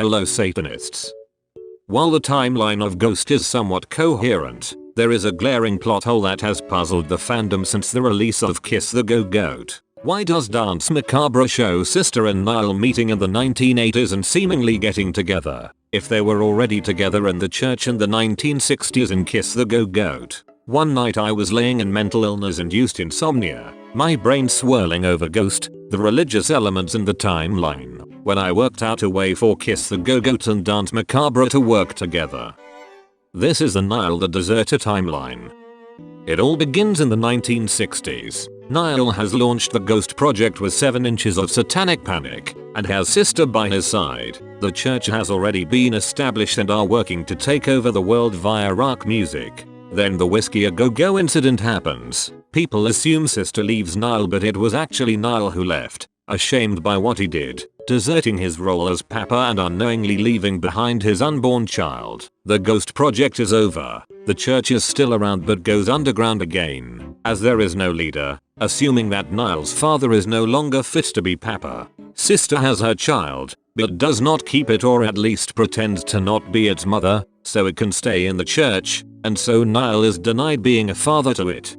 Hello Satanists. While the timeline of Ghost is somewhat coherent, there is a glaring plot hole that has puzzled the fandom since the release of Kiss the Go-Goat. Why does Dance Macabre show Sister and Nihil meeting in the 1980s and seemingly getting together, if they were already together in the church in the 1960s in Kiss the Go-Goat? One night I was laying in mental illness-induced insomnia, my brain swirling over Ghost, the religious elements in the timeline, when I worked out a way for Kiss the Go-Goat and Dance Macabre to work together. This is the Nihil the Deserter timeline. It all begins in the 1960s. Nihil has launched the Ghost project with 7 inches of satanic panic, and has Sister by his side. The church has already been established and are working to take over the world via rock music. Then the Whiskey A Go-Go incident happens. People assume Sister leaves Nihil, but it was actually Nihil who left, ashamed by what he did, deserting his role as Papa and unknowingly leaving behind his unborn child. The Ghost project is over. The church is still around but goes underground again, as there is no leader, assuming that Nihil's father is no longer fit to be Papa. Sister has her child, but does not keep it, or at least pretends to not be its mother, so it can stay in the church, and so Nihil is denied being a father to it.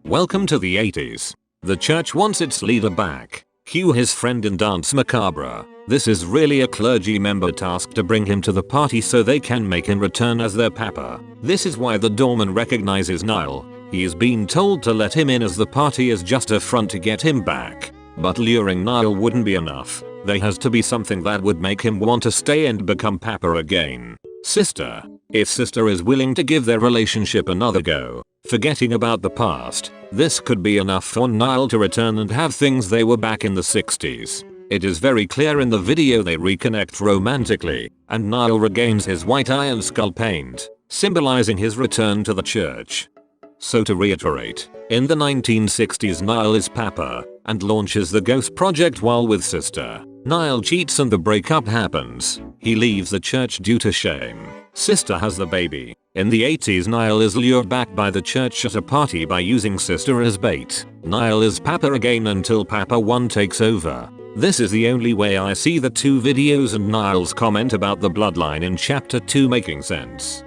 Welcome to the 80s. The church wants its leader back. Cue his friend in Dance Macabre. This is really a clergy member task to bring him to the party so they can make him return as their Papa. This is why the doorman recognizes Nihil. He is being told to let him in as the party is just a front to get him back. But luring Nihil wouldn't be enough. There has to be something that would make him want to stay and become Papa again. Sister. If Sister is willing to give their relationship another go, forgetting about the past, this could be enough for Nihil to return and have things they were back in the 60s. It is very clear in the video they reconnect romantically, and Nihil regains his white eye and skull paint, symbolizing his return to the church. So to reiterate, in the 1960s Nihil is Papa, and launches the Ghost project while with Sister. Nihil cheats and the breakup happens. He leaves the church due to shame. Sister has the baby. In the 80s Nihil is lured back by the church at a party by using Sister as bait. Nihil is Papa again until Papa 1 takes over. This is the only way I see the 2 videos and Nihil's comment about the bloodline in chapter 2 making sense.